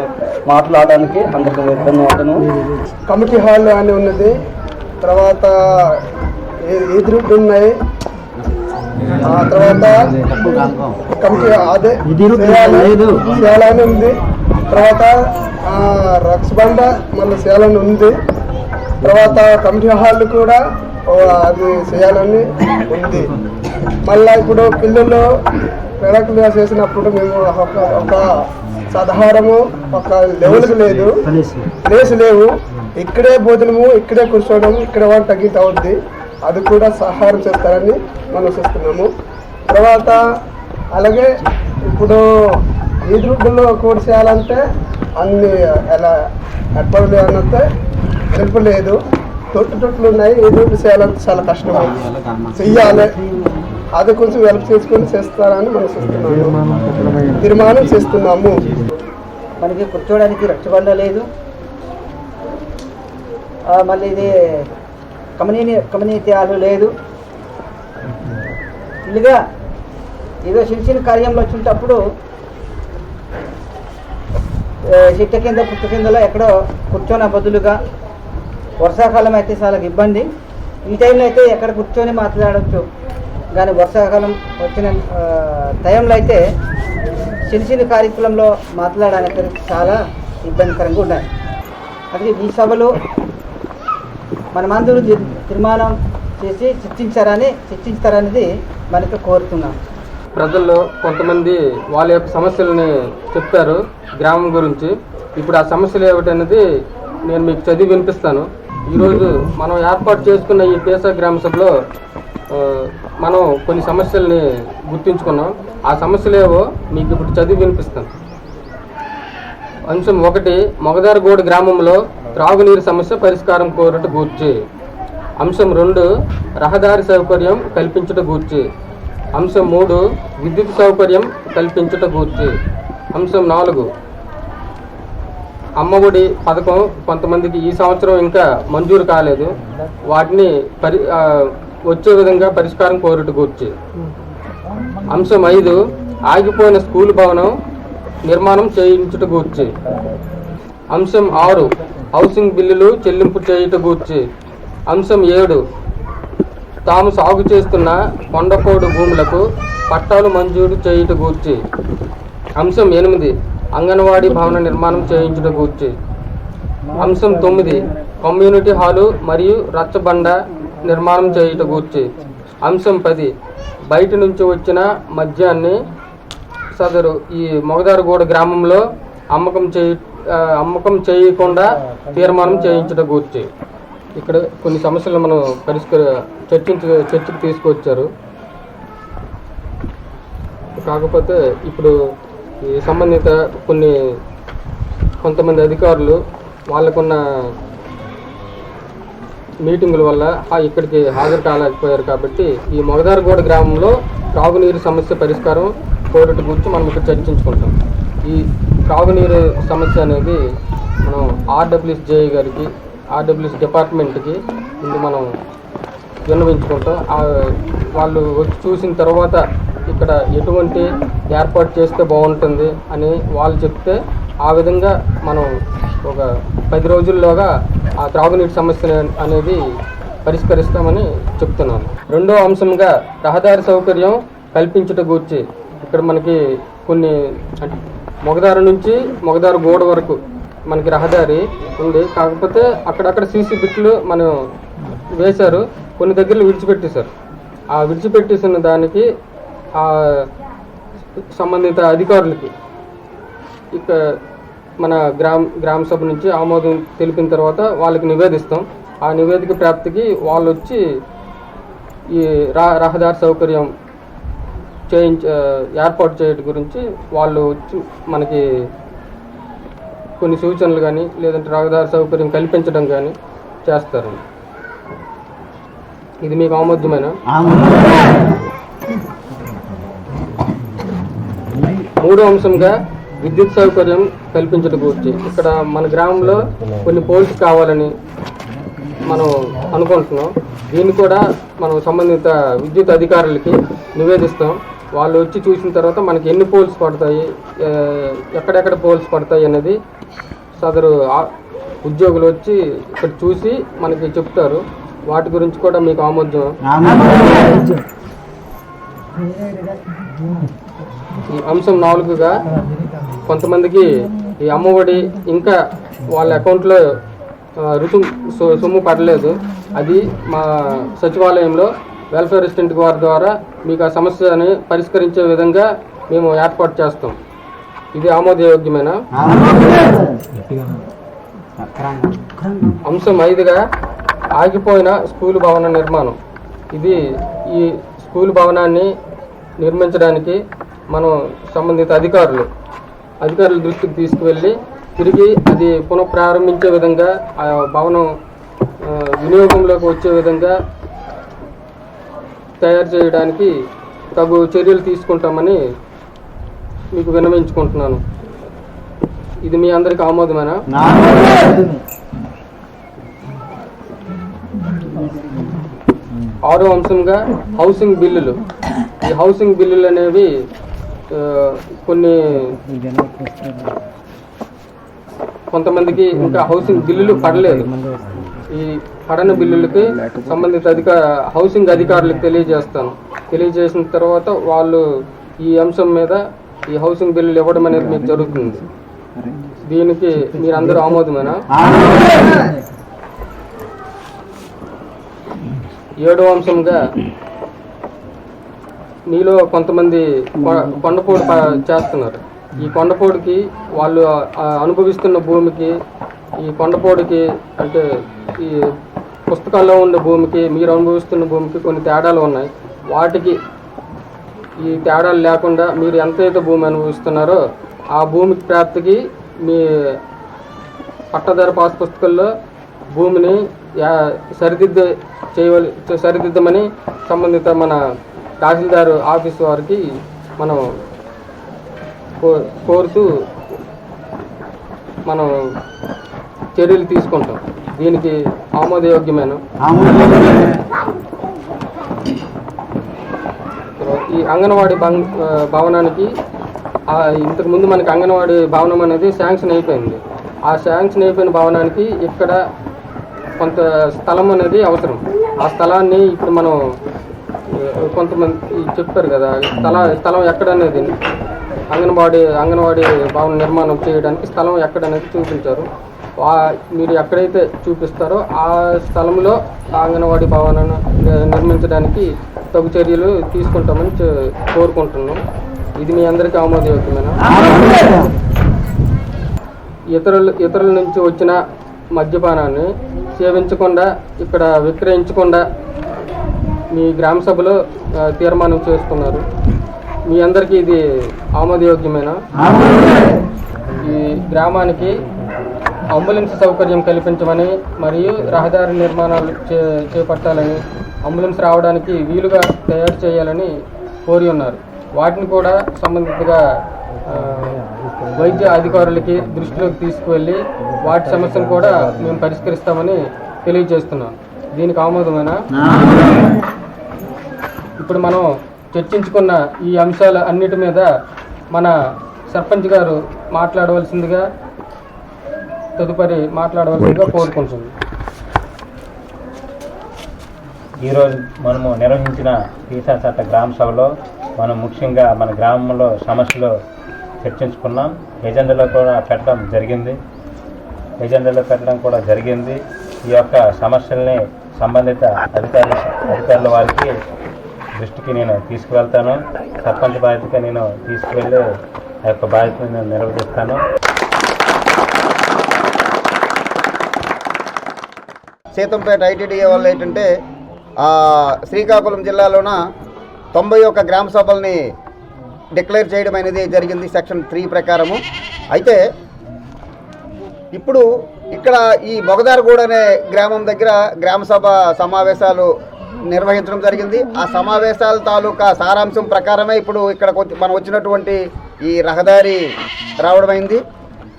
మాట్లాడడానికి అందరికీ ధన్యవాదాలు.
కమిటీ హాల్ అని ఉన్నది, తర్వాత ఎదురుడ్డు ఉన్నాయి, ఆ తర్వాత కమిటీ అదే సేలాని ఉంది, తర్వాత రక్స్బండ మళ్ళీ సేలని ఉంది, తర్వాత కమిటీ హాల్ కూడా అది చేయాలని ఉంది. మళ్ళీ ఇప్పుడు పిల్లలు పెడకలు చేసినప్పుడు మేము ఒక సదహారము ఒక లెవెల్కి లేదు, ప్లేస్ లేవు, ఇక్కడే భోజనము, ఇక్కడే కూర్చోవడం, ఇక్కడ వంట గీత అవుద్ది. అది కూడా సహాయం చేస్తారని మనం చూస్తున్నాము. తర్వాత అలాగే ఇప్పుడు ఈదురుడ్డులో కూడా చేయాలంటే అన్ని ఎలా ఏర్పడలే అన్నంతే తెలుపలేదు. తొట్లు ఉన్నాయి, ఈదురుడ్డు చేయాలంటే చాలా కష్టం చెయ్యాలి. అది కొంచెం వెనక్కి చేసుకొని చేస్తారని మనం చూస్తున్నాము, తీర్మానం చేస్తున్నాము.
మనకి కూర్చోడానికి రచ్చబండ లేదు, మళ్ళీ ఇది కమ్యూనిటీ హాలు లేదు. ఇలాగా ఏదో చిన్న కార్యంలో వచ్చినప్పుడు చెట్టు కింద పుట్టు కిందలో ఎక్కడో కూర్చొని బదులుగా వర్షాకాలం అయితే చాలా ఇబ్బంది. ఈ టైంలో అయితే ఎక్కడ కూర్చొని మాట్లాడవచ్చు, కానీ వర్షాకాలం వచ్చిన టైంలో అయితే చిన్న కార్యక్రమంలో మాట్లాడడానికి చాలా ఇబ్బందికరంగా ఉన్నాయి. అది ఈ సభలో మనమందరూ తీర్మానం చేసి చర్చించారనేది మనకు కోరుతున్నాం.
ప్రజల్లో కొంతమంది వాళ్ళ యొక్క సమస్యలని చెప్పారు గ్రామం గురించి. ఇప్పుడు ఆ సమస్యలు ఏమిటనేది నేను మీకు చదివి వినిపిస్తాను. ఈరోజు మనం ఏర్పాటు చేసుకున్న ఈ పేసా గ్రామ సభలో మనం కొన్ని సమస్యల్ని గుర్తుంచుకున్నాం. ఆ సమస్యలు ఏవో మీకు ఇప్పుడు చదివి వినిపిస్తాను. అంశం 1, మొగదారగూడ గ్రామంలో త్రాగునీరు సమస్య పరిష్కారం కోరట గూర్చి. అంశం 2, రహదారి సౌకర్యం కల్పించుట గూర్చి. అంశం 3, విద్యుత్ సౌకర్యం కల్పించుట గూర్చి. అంశం 4, అమ్మఒడి పథకం కొంతమందికి ఈ సంవత్సరం ఇంకా మంజూరు కాలేదు, వాటిని వచ్చే విధంగా పరిష్కారం కోరట గూర్చి. అంశం 5, ఆగిపోయిన స్కూల్ భవనం నిర్మాణం చేయించుట గూర్చి. అంశం 6, హౌసింగ్ బిల్లులు చెల్లింపు చేయుట గూర్చి. అంశం 7, తాము సాగు చేస్తున్న కొండపోడు భూములకు పట్టాలు మంజూరు చేయుట గూర్చి. అంశం 8, అంగన్వాడీ భవన నిర్మాణం చేయించుట గూర్చి. అంశం 9, కమ్యూనిటీ హాలు మరియు రచ్చబండ నిర్మాణం చేయుట గూర్చి. అంశం 10, బయట నుంచి వచ్చిన మద్యాన్ని సదరు ఈ మొగదారగూడ గ్రామంలో అమ్మకం చేయకుండా తీర్మానం చేయించుట గూర్చి. ఇక్కడ కొన్ని సమస్యలు మనం చర్చకు తీసుకొచ్చారు. కాకపోతే ఇప్పుడు ఈ సంబంధిత కొంతమంది అధికారులు వాళ్ళకున్న మీటింగుల వల్ల ఇక్కడికి హాజరు కాలేకపోయారు. కాబట్టి ఈ మొగదారగూడ గ్రామంలో త్రాగునీరు సమస్య పరిష్కారం కోరటి గురించి మనం ఇక్కడ చర్చించుకుంటాం. ఈ త్రాగునీరు సమస్య అనేది మనం ఆర్డబ్ల్యూఎస్ జేఈ గారికి, ఆర్డబ్ల్యూఎస్ డిపార్ట్మెంట్కి ముందు మనం విన్నవించుకుంటాం. వాళ్ళు వచ్చి చూసిన తర్వాత ఇక్కడ ఎటువంటి ఏర్పాటు చేస్తే బాగుంటుంది అని వాళ్ళు చెప్తే ఆ విధంగా మనం ఒక 10 రోజుల్లోగా ఆ త్రాగునీటి సమస్య అనేది పరిష్కరిస్తామని చెప్తున్నాను. రెండో అంశంగా రహదారి సౌకర్యం కల్పించుట గూర్చి ఇక్కడ మనకి కొన్ని మొగదారు నుంచి మొగదారగూడ వరకు మనకి రహదారి ఉంది. కాకపోతే అక్కడక్కడ సీసీ బిట్లు మనం వేశారు, కొన్ని దగ్గరలో విడిచిపెట్టేశారు. ఆ విడిచిపెట్టేసిన దానికి ఆ సంబంధిత అధికారులకి ఇక మన గ్రామ సభ నుంచి ఆమోదం తెలిపిన తర్వాత వాళ్ళకి నివేదిస్తాం. ఆ నివేదిక ప్రాప్తికి వాళ్ళు వచ్చి ఈ రహదారి సౌకర్యం ఏర్పాటు చేయడం గురించి వాళ్ళు వచ్చి మనకి కొన్ని సూచనలు కానీ లేదంటే రహదారి సౌకర్యం కల్పించడం కానీ చేస్తారు. ఇది మీకు ఆమోద్యమేనా? మూడో అంశంగా విద్యుత్ సౌకర్యం కల్పించడం గురించి ఇక్కడ మన గ్రామంలో కొన్ని పోల్స్ కావాలని మనం అనుకుంటున్నాం. దీన్ని కూడా మనం సంబంధిత విద్యుత్ అధికారులకి నివేదిస్తాం. వాళ్ళు వచ్చి చూసిన తర్వాత మనకి ఎన్ని పోల్స్ పడతాయి, ఎక్కడెక్కడ పోల్స్ పడతాయి అనేది సదరు ఉద్యోగులు వచ్చి ఇక్కడ చూసి మనకి చెప్తారు. వాటి గురించి కూడా మీకు ఆమోదం. ఈ అంశం 4గా కొంతమందికి ఈ అమ్మఒడి ఇంకా వాళ్ళ అకౌంట్లో సొమ్ము పడలేదు. అది మా సచివాలయంలో వెల్ఫేర్ అసిస్టెంట్ వారి ద్వారా మీకు ఆ సమస్యని పరిష్కరించే విధంగా మేము ఏర్పాటు చేస్తాం. ఇది ఆమోదయోగ్యమేనా? అంశం 5గా ఆగిపోయిన స్కూల్ భవన నిర్మాణం. ఈ స్కూల్ భవనాన్ని నిర్మించడానికి మనం సంబంధిత అధికారుల దృష్టికి తీసుకువెళ్ళి తిరిగి అది పునఃప్రారంభించే విధంగా ఆ భవనం వినియోగంలోకి వచ్చే విధంగా తయారు చేయడానికి తగు చర్యలు తీసుకుంటామని మీకు విన్నవించుకుంటున్నాను. ఇది మీ అందరికీ ఆమోదమేనా? ఆరో అంశంగా హౌసింగ్ బిల్లులు. ఈ హౌసింగ్ బిల్లులు అనేవి కొన్ని కొంతమందికి ఇంకా హౌసింగ్ బిల్లులు పడలేదు. ఈ పడని బిల్లులకి సంబంధిత హౌసింగ్ అధికారులకు తెలియజేసిన తర్వాత వాళ్ళు ఈ అంశం మీద ఈ హౌసింగ్ బిల్లులు ఇవ్వడం అనేది మీకు జరుగుతుంది. దీనికి మీరందరూ ఆమోదమేనా? 7వ అంశంగా మీలో కొంతమంది కొండపోడు చేస్తున్నారు. ఈ కొండపోడుకి వాళ్ళు అనుభవిస్తున్న భూమికి ఈ కొండపోడుకి అంటే ఈ పుస్తకాల్లో ఉండే భూమికి మీరు అనుభవిస్తున్న భూమికి కొన్ని తేడాలు ఉన్నాయి. వాటికి ఈ తేడాలు లేకుండా మీరు ఎంతైతే భూమి అనుభవిస్తున్నారో ఆ భూమికి ప్రాప్తికి మీ పట్టదారు పాస్ పుస్తకాల్లో భూమిని సరిదిద్దమని సంబంధిత మన తహసీల్దారు ఆఫీస్ వారికి మనం కోరుతూ మనం చర్యలు తీసుకుంటాం. దీనికి ఆమోదయోగ్యమైన ఈ అంగన్వాడీ భవనానికి ఇంతకుముందు మనకి అంగన్వాడీ భవనం అనేది శాంక్షన్ అయిపోయింది. ఆ శాంక్షన్ అయిపోయిన భవనానికి ఇక్కడ కొంత స్థలం అనేది అవసరం. ఆ స్థలాన్ని ఇప్పుడు మనం కొంతమంది చెప్పారు కదా స్థలం ఎక్కడనేది అంగన్వాడీ భవన నిర్మాణం చేయడానికి స్థలం ఎక్కడనేది చూపించారు. మీరు ఎక్కడైతే చూపిస్తారో ఆ స్థలంలో అంగన్వాడీ భవనాన్ని నిర్మించడానికి తగు చర్యలు తీసుకుంటామని కోరుకుంటున్నాం. ఇది మీ అందరికీ ఆమోదయోగ్యమేనా? ఇతరుల నుంచి వచ్చిన మద్యపానాన్ని సేవించకుండా ఇక్కడ విక్రయించకుండా మీ గ్రామ సభలో తీర్మానం చేసుకున్నారు. మీ అందరికీ ఇది ఆమోదయోగ్యమేనా? ఈ గ్రామానికి అంబులెన్స్ సౌకర్యం కల్పించమని మరియు రహదారి నిర్మాణాలు చేపట్టాలని, అంబులెన్స్ రావడానికి వీలుగా తయారు చేయాలని కోరి ఉన్నారు. వాటిని కూడా సంబంధితగా వైద్య అధికారులకి దృష్టిలోకి తీసుకువెళ్ళి వాటి సమస్యను కూడా మేము పరిష్కరిస్తామని తెలియజేస్తున్నాం. దీనికి ఆమోదమేనా? ఇప్పుడు మనం చర్చించుకున్న ఈ అంశాల అన్నిటి మీద మన సర్పంచ్ గారు తదుపరి మాట్లాడవలసిందిగా కోరుకుంటుంది.
ఈరోజు మనము నిర్వహించిన పీసా చట్ట గ్రామ సభలో మనం ముఖ్యంగా మన గ్రామంలో సమస్యలు చర్చించుకున్నాం. ఎజెండాలో కూడా పెట్టడం జరిగింది. ఈ యొక్క సమస్యల్ని సంబంధిత అధికారుల వారికి దృష్టికి నేను తీసుకువెళ్తాను. సర్పంచ్ బాధ్యతగా నేను తీసుకువెళ్ళి ఆ యొక్క బాధ్యతను నేను నిర్వహిస్తాను.
సీతంపేట ఐటీడీఏ వల్ల ఏంటంటే శ్రీకాకుళం జిల్లాలోన 91 గ్రామ సభల్ని డిక్లేర్ చేయడం అనేది జరిగింది సెక్షన్ 3 ప్రకారము. అయితే ఇప్పుడు ఇక్కడ ఈ మొగదారగూడ అనే గ్రామం దగ్గర గ్రామ సభ సమావేశాలు నిర్వహించడం జరిగింది. ఆ సమావేశాల తాలూకా సారాంశం ప్రకారమే ఇప్పుడు ఇక్కడ మనం వచ్చినటువంటి ఈ రహదారి రావడమైంది.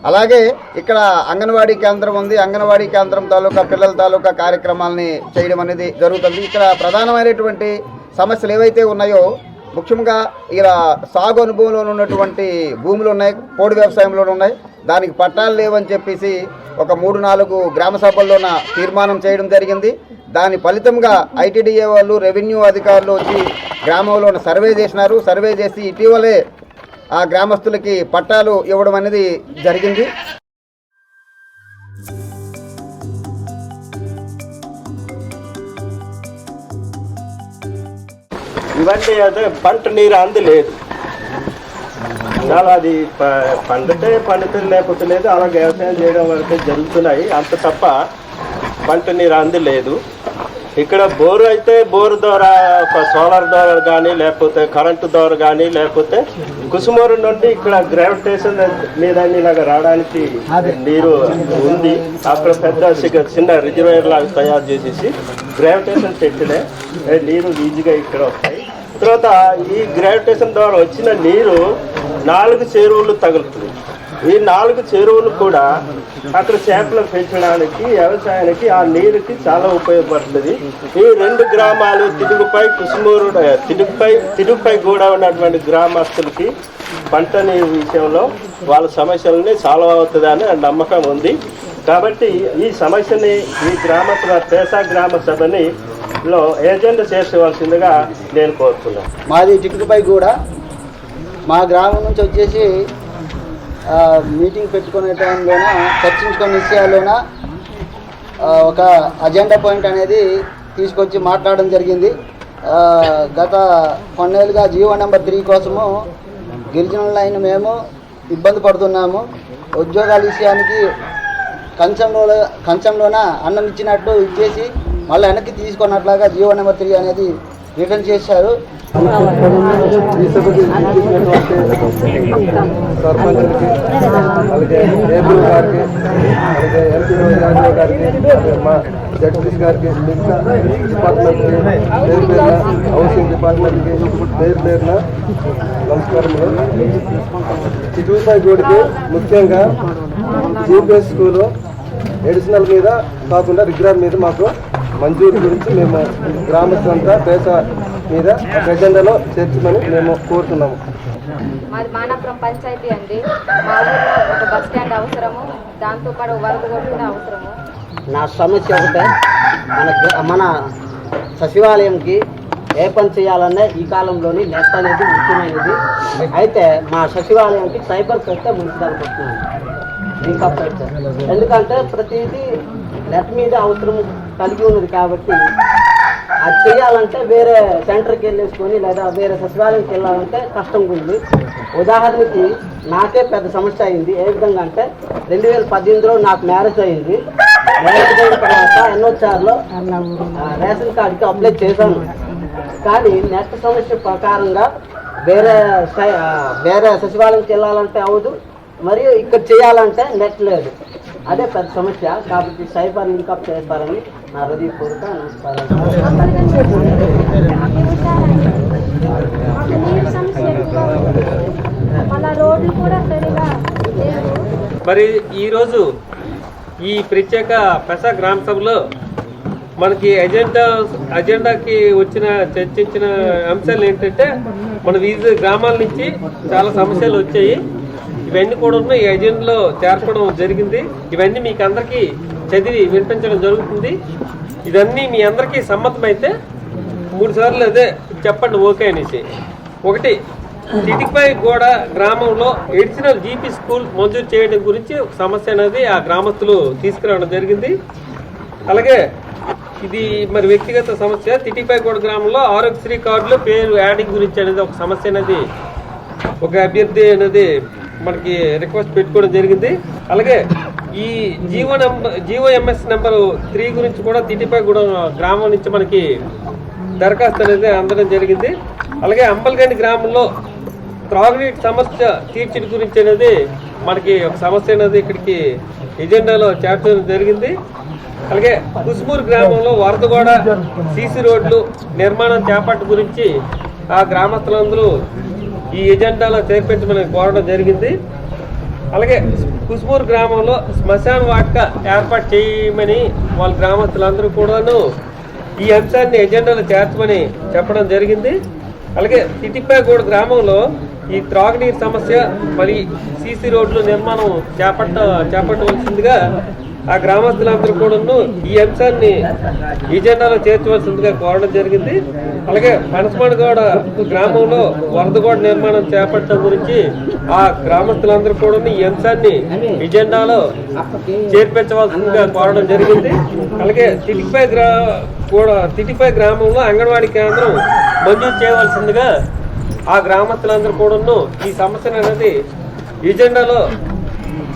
అలాగే ఇక్కడ అంగన్వాడీ కేంద్రం ఉంది. అంగన్వాడీ కేంద్రం తాలూకా పిల్లల తాలూకా కార్యక్రమాలని చేయడం అనేది జరుగుతుంది. ఇక్కడ ప్రధానమైనటువంటి సమస్యలు ఏవైతే ఉన్నాయో ముఖ్యంగా ఇలా సాగు అనుభవంలో ఉన్నటువంటి భూములు ఉన్నాయి, పోడు వ్యవసాయంలో ఉన్నాయి. దానికి పట్టాలు లేవని చెప్పేసి ఒక 3-4 గ్రామ సభల్లోన తీర్మానం చేయడం జరిగింది. దాని ఫలితంగా ఐటీడీఏ వాళ్ళు, రెవెన్యూ అధికారులు వచ్చి గ్రామంలో సర్వే చేసినారు. సర్వే చేసి ఇటీవలే ఆ గ్రామస్తులకి పట్టాలు ఇవ్వడం అనేది జరిగింది.
ఇవన్నీ అదే పంట నీరు అందలేదు. చాలా అది పండుతుంది లేకపోతే లేదు. అలా వ్యవసాయం చేయడం వరకే జరుగుతున్నాయి. అంత తప్ప పంట నీరు అందలేదు. ఇక్కడ బోరు అయితే బోరు ద్వారా సోలార్ ద్వారా కానీ లేకపోతే కరెంటు ద్వారా కానీ లేకపోతే కుసుమూరు నుండి ఇక్కడ గ్రావిటేషన్ మీద ఇలాగ రావడానికి నీరు ఉంది. అక్కడ పెద్ద చిన్న రిజర్వేయర్ లాగా తయారు చేసేసి గ్రావిటేషన్ పెట్టినే నీరు ఈజీగా ఇక్కడ వస్తాయి. తర్వాత ఈ గ్రావిటేషన్ ద్వారా వచ్చిన నీరు 4 చెరువులు తగులుతుంది. ఈ 4 చెరువులు కూడా అక్కడ చేపలు పెంచడానికి, వ్యవసాయానికి ఆ నీరుకి చాలా ఉపయోగపడుతుంది. ఈ 2 గ్రామాలు తిడుగుపై కుసుమూరు తిడుగుపై కూడా ఉన్నటువంటి గ్రామస్తులకి పంట నీరు విషయంలో వాళ్ళ సమస్యలని సాల్వ్ అవుతుందని నమ్మకం ఉంది. కాబట్టి ఈ సమస్యని ఈ పేసా గ్రామ సభని ఏజెండా చేసేవలసిందిగా నేను కోరుతున్నాను.
మాది టిక్కుపై కూడా మా గ్రామం నుంచి వచ్చేసి మీటింగ్ పెట్టుకునే టైంలోన చర్చించుకునే విషయాల్లోన ఒక అజెండా పాయింట్ అనేది తీసుకొచ్చి మాట్లాడడం జరిగింది. గత కొన్నేళ్ళుగా జీవో నెంబర్ 3 కోసము గిరిజనులైన మేము ఇబ్బంది పడుతున్నాము. ఉద్యోగాల విషయానికి కంచంలోన అన్నం ఇచ్చినట్లు ఇచ్చేసి మళ్ళీ వెనక్కి తీసుకున్నట్లాగా జీవో నెంబర్ 3 అనేది రిటర్న్ చేశారు.
సర్పంచులకి, అలాగే ఏబుల్ గారికి, అలాగే ఎంపీఓ గారికి, మా జడ్పీస్ గారికి, మిగతా డిపార్ట్మెంట్కి పేరు పేరున, హౌసింగ్ డిపార్ట్మెంట్కి పేరు పేరున నమస్కారములు. చిట్టుపై గూడికి ముఖ్యంగా జీపీఎస్ స్కూలు ఎడిషనల్ మీద కాకుండా రెగ్యులర్ మీద మాకు మంజూరు గురించి మేము గ్రామస్తులంతా పేసా మీద ఎజెండాలో చేర్చమని మేము కోరుతున్నాము.
మాది మానపురం పంచాయతీ అండి. మా ఊళ్ళో ఒక బస్ స్టాండ్ అవసరము, దాంతోపాటు వరద కూడా అవసరము.
నా సమస్య ఒకటే, మన సచివాలయంకి ఏ పని చేయాలన్నా ఈ కాలంలోని నెట్ అనేది ముఖ్యమైనది. అయితే మా సచివాలయంకి సైబర్ పెడితే మంచిది అనుకుంటున్నాను. ఇంకా పెడితే ఎందుకంటే ప్రతిదీ నెట్ మీద అవసరం కలిగి ఉన్నది కాబట్టి అది చేయాలంటే వేరే సెంటర్కి వెళ్ళేసుకొని లేదా వేరే సచివాలయంకి వెళ్ళాలంటే కష్టంగా ఉంది. ఉదాహరణకి నాకే పెద్ద సమస్య అయింది. ఏ విధంగా అంటే 2018లో నాకు మ్యారేజ్ అయింది. మ్యారేజ్ అయిన తర్వాత ఎన్ఓఆర్లో రేషన్ కార్డుకి అప్లై చేశాను. కానీ నెట్ సమస్య ప్రకారంగా వేరే సచివాలయంకి వెళ్ళాలంటే అవ్వదు, మరియు ఇక్కడ చేయాలంటే నెట్ లేదు.
అదే పెద్ద సమస్య. కాబట్టి సైబర్ లింకప్ చేస్తారని నా హృదయపూర్వక నమస్కారం.
మరి ఈరోజు ఈ ప్రత్యేక పెసా గ్రామ సభలో మనకి అజెండాకి చర్చించిన అంశాలు ఏంటంటే, మన వివిధ గ్రామాల నుంచి చాలా సమస్యలు వచ్చాయి. ఇవన్నీ కూడా ఈ ఎజెండాలో చేర్పడం జరిగింది. ఇవన్నీ మీకు అందరికీ చదివి వినిపించడం జరుగుతుంది. ఇవన్నీ మీ అందరికీ సమ్మతమైతే 3 సార్లు అదే చెప్పండి ఓకే అనేసి. 1, తిటిపై గోడ గ్రామంలో ఎడిషనల్ జీపీ స్కూల్ మంజూరు చేయడం గురించి ఒక సమస్య అనేది ఆ గ్రామస్తులు తీసుకురావడం జరిగింది. అలాగే ఇది మరి వ్యక్తిగత సమస్య. తిటిపై గోడ గ్రామంలో ఆరోగ్యశ్రీ కార్డులో పేరు యాడింగ్ గురించి అనేది ఒక సమస్య అనేది ఒక అభ్యర్థి అనేది మనకి రిక్వెస్ట్ పెట్టుకోవడం జరిగింది. అలాగే ఈ జీఓఎంఎస్ నెంబర్ 3 గురించి కూడా తిటిపై గూడ గ్రామం నుంచి మనకి దరఖాస్తు అనేది అందడం జరిగింది. అలాగే అంబల్గండి గ్రామంలో త్రాగునీటి సమస్య తీర్చడం గురించి అనేది మనకి ఒక సమస్య అనేది ఇక్కడికి ఎజెండాలో చేర్చడం జరిగింది. అలాగే కుస్మూరు గ్రామంలో వరదగోడ సీసీ రోడ్లు నిర్మాణం చేపట్టు గురించి ఆ గ్రామస్తులందరూ ఈ ఎజెండాలో చేర్పించమని కోరడం జరిగింది. అలాగే కుస్మూరు గ్రామంలో శ్మశాన వాటిక ఏర్పాటు చేయమని వాళ్ళ గ్రామస్తులందరూ కూడాను ఈ అంశాన్ని ఎజెండాలో చేర్చమని చెప్పడం జరిగింది. అలాగే తిటిపైగూడ గ్రామంలో ఈ త్రాగునీరు సమస్య మరి సీసీ రోడ్లు నిర్మాణం చేపట్టవలసిందిగా ఆ గ్రామస్తులందరూ కూడాను ఈ అంశాన్ని ఎజెండాలో చేర్చవలసిందిగా కోరడం జరిగింది. అలాగే పనసమడగూడ గ్రామంలో వరదగోడ నిర్మాణం చేపట్టడం గురించి ఆ గ్రామస్తులందరూ కూడా ఈ అంశాన్ని ఎజెండాలో చేర్పించవలసిందిగా కోరడం జరిగింది. అలాగే తిటిపై గ్రామంలో అంగన్వాడీ కేంద్రం మంజూరు చేయవలసిందిగా ఆ గ్రామస్తులందరూ కూడాను ఈ సమస్యను అనేది ఎజెండాలో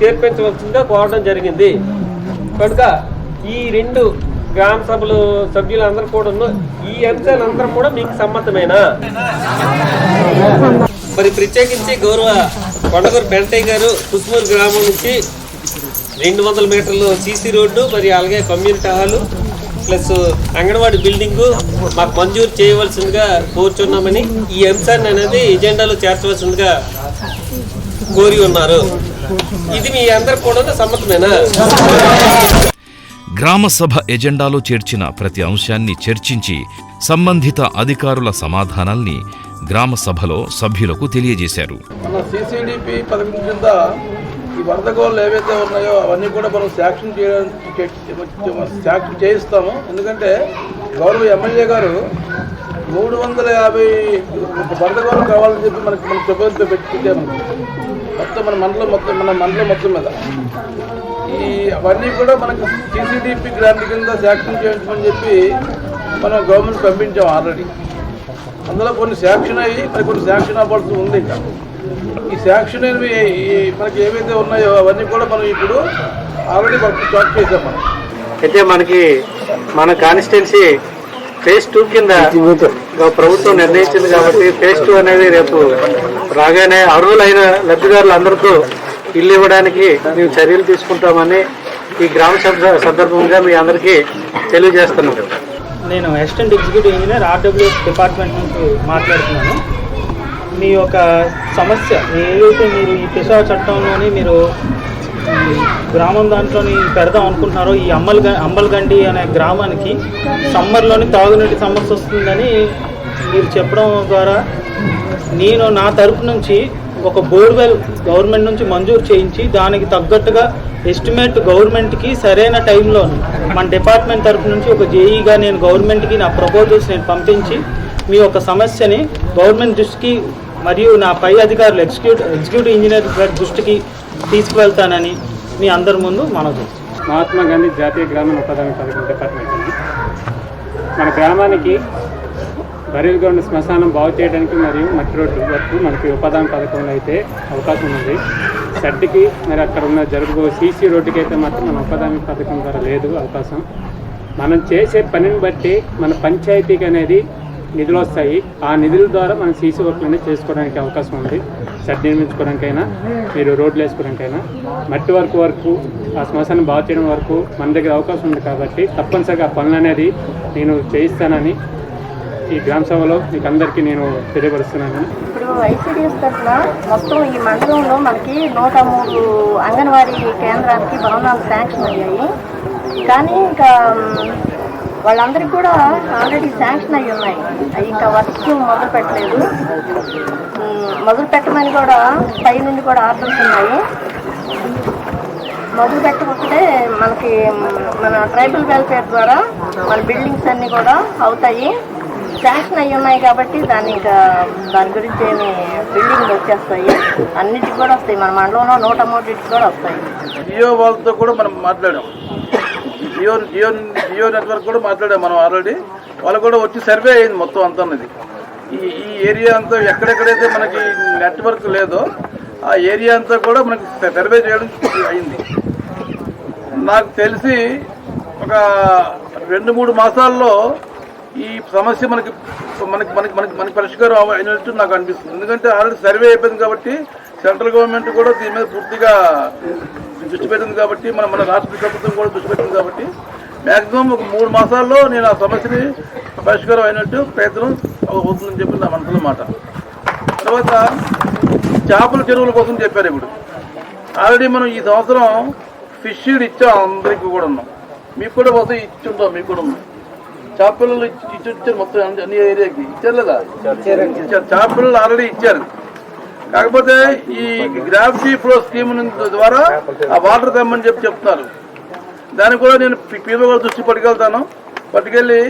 చేర్పించవలసిందిగా కోరడం జరిగింది. కనుక ఈ 2 గ్రామ సభలు సభ్యులందరూ కూడా ఈ అంశాలందరం కూడా మీకు సమ్మతమేనా? మరి ప్రత్యేకించి గౌరవ కొండగూరు పెంటయ్య గారు కుస్మూరు గ్రామం నుంచి 200 మీటర్లు సీసీ రోడ్డు మరి అలాగే community hall plus anganwadi building మాకు మంజూరు చేయవలసిందిగా కోరుచున్నామని ఈ అంశాన్ని అనేది ఎజెండాలో చేర్చవలసిందిగా కోరి ఉన్నారు. ఇది మీ అందరు కూడా సమ్మతమేనా?
గ్రామసభ ఎజెండాలో చేర్చిన ప్రతి అంశాన్ని చర్చించి సంబంధిత అధికారుల సమాధానాల్ని గ్రామసభలో సభ్యులకు తెలియజేశారు.
మన సిసిడిపి పథకం కింద ఈ వరదగోళ్ళు ఏవైతే ఉన్నాయో అవన్నీ కూడా మనం శాంక్షన్ చేయిస్తాము. ఎందుకంటే గౌరవ ఎమ్మెల్యే గారు 350 వరదగోళ్ళు కావాలని చెప్పి మనకి ప్రభుత్వం పెట్టాము. మొత్తం మన మండలం మొత్తం మీద అవన్నీ కూడా మనకు సిసిడిపి గ్రాంట్ కింద శాంక్షన్ చేయించమని చెప్పి మనం గవర్నమెంట్ పంపించాం ఆల్రెడీ. అందులో కొన్ని శాంక్షన్ అయ్యి మరి కొన్ని శాంక్షన్ అవ్వాల్సి ఉంది. ఇంకా ఈ శాంక్షన్ అనేవి మనకి ఏవైతే ఉన్నాయో అవన్నీ కూడా మనం ఇప్పుడు ఆల్రెడీ వర్క్ స్టార్ట్ చేసాం. మనం
అయితే మనకి మన కాన్స్టిట్యున్సీ ఫేజ్ 2 కింద ప్రభుత్వం నిర్ణయించింది కాబట్టి ఫేజ్ 2 అనేది రేపు రాగానే అర్హులైన లబ్ధిదారులందరికీ ఇల్లు ఇవ్వడానికి మేము చర్యలు తీసుకుంటామని ఈ గ్రామ సభ సందర్భంగా మీ అందరికీ తెలియజేస్తున్నాం.
నేను assistant executive engineer RWS department నుంచి మాట్లాడుతున్నాను. మీ యొక్క సమస్య ఏదైతే మీరు ఈ పెసా చట్టంలోని మీరు గ్రామం దాంట్లోని పెడదాం అనుకుంటున్నారో ఈ అంబల్గండి అనే గ్రామానికి సమ్మర్లోని తాగునీటి సమస్య వస్తుందని మీరు చెప్పడం ద్వారా నేను నా తరపు నుంచి ఒక బోర్వెల్ గవర్నమెంట్ నుంచి మంజూరు చేయించి దానికి తగ్గట్టుగా ఎస్టిమేట్ గవర్నమెంట్కి సరైన టైంలో మన డిపార్ట్మెంట్ తరపు నుంచి ఒక జేఈగా నేను గవర్నమెంట్కి నా ప్రపోజల్స్ నేను పంపించి మీ యొక్క సమస్యని గవర్నమెంట్ దృష్టికి మరియు నా పై అధికారులు ఎగ్జిక్యూటివ్ ఇంజనీర్ గారి దృష్టికి తీసుకువెళ్తానని మీ అందరి ముందు మనవి.
మహాత్మా గాంధీ జాతీయ గ్రామీణ ఉపాధి పథకం డిపార్ట్మెంట్ మన గ్రామానికి బరీల్గొండ శ్మశానం బాగు చేయడానికి మరియు మట్టి రోడ్డు వరకు మనకి ఉపాధి పథకంలో అయితే అవకాశం ఉంది. షెడ్కి మరి అక్కడ ఉన్న జరుగుబో సీసీ రోడ్డుకి అయితే మాత్రం మన ఉపాధి పథకం ద్వారా లేదు అవకాశం. మనం చేసే పనిని బట్టి మన పంచాయతీకి అనేది నిధులు వస్తాయి. ఆ నిధుల ద్వారా మనం సీసీ వర్క్లు అనేది చేసుకోవడానికి అవకాశం ఉంది. షెడ్ నిర్మించుకోవడానికైనా, మీరు రోడ్లు వేసుకోవడానికైనా, మట్టి వరకు ఆ శ్మశానం బాగు చేయడం వరకు మన దగ్గర అవకాశం ఉంది. కాబట్టి తప్పనిసరిగా పనులు అనేది నేను చేయిస్తానని ఈ గ్రామ సభలో మీకు అందరికీ నేను తెలియపరుస్తున్నాను.
ఇప్పుడు ఐసీడీఎస్ తరఫున మొత్తం ఈ మండలంలో మనకి 103 అంగన్వాడీ కేంద్రానికి భవనాలు శాంక్షన్ అయ్యాయి. కానీ ఇంకా వాళ్ళందరికీ కూడా ఆల్రెడీ శాంక్షన్ అయ్యి ఉన్నాయి. ఇంకా వర్క్ మొదలు పెట్టలేదు. మొదలు పెట్టమని కూడా పై నుండి కూడా ఆర్డర్స్ ఉన్నాయి. మొదలు పెట్టకపోతే మనకి మన ట్రైబల్ వెల్ఫేర్ ద్వారా మన బిల్డింగ్స్ అన్నీ కూడా అవుతాయి. శాంక్షన్ అయ్యి ఉన్నాయి కాబట్టి దాని గురించి ఏమి బిల్డింగ్లు వచ్చేస్తాయి. అన్నిటికి కూడా వస్తాయి. మన మండలంలో 103 కూడా వస్తాయి.
జియో వాళ్ళతో కూడా మనం మాట్లాడాం. జియో నెట్వర్క్ కూడా మాట్లాడాం మనం ఆల్రెడీ. వాళ్ళు కూడా వచ్చి సర్వే అయింది మొత్తం అంతా. ఈ ఏరియా అంతా ఎక్కడెక్కడైతే మనకి నెట్వర్క్ లేదో ఆ ఏరియా అంతా కూడా మనకి సర్వే చేయడం అయింది. నాకు తెలిసి ఒక 2-3 మాసాల్లో ఈ సమస్య మనకి పరిష్కారం అయినట్టు నాకు అనిపిస్తుంది. ఎందుకంటే ఆల్రెడీ సర్వే అయిపోయింది కాబట్టి సెంట్రల్ గవర్నమెంట్ కూడా దీని మీద పూర్తిగా దృష్టి పెట్టింది కాబట్టి మన రాష్ట్ర ప్రభుత్వం కూడా దృష్టి పెట్టింది కాబట్టి మ్యాక్సిమం ఒక 3 మాసాల్లో నేను ఆ సమస్యని పరిష్కారం అయినట్టు ప్రయత్నం అవుతుందని చెప్పి నా మనసులో మాట. తర్వాత చేపల చెరువుల కోసం చెప్పారు. ఇప్పుడు ఆల్రెడీ మనం ఈ సంవత్సరం ఫిష్ ఫీడ్ ఇచ్చాం అందరికీ కూడా ఉన్నాం. మీకు కూడా వస్తే ఇచ్చుంటాం. మీకు కూడా ఉన్నాం. చేపలు ఇచ్చారు మొత్తం అన్ని ఏరియాకి ఇచ్చారు లేదా? చేపలు ఆల్రెడీ ఇచ్చారు. కాకపోతే ఈ గ్రావిటీ ఫ్లో స్కీమ్ ద్వారా ఆ వాటర్ తెమ్మని చెప్తున్నారు. దాన్ని కూడా నేను పీఓ గారి దృష్టి పట్టుకెళ్ళి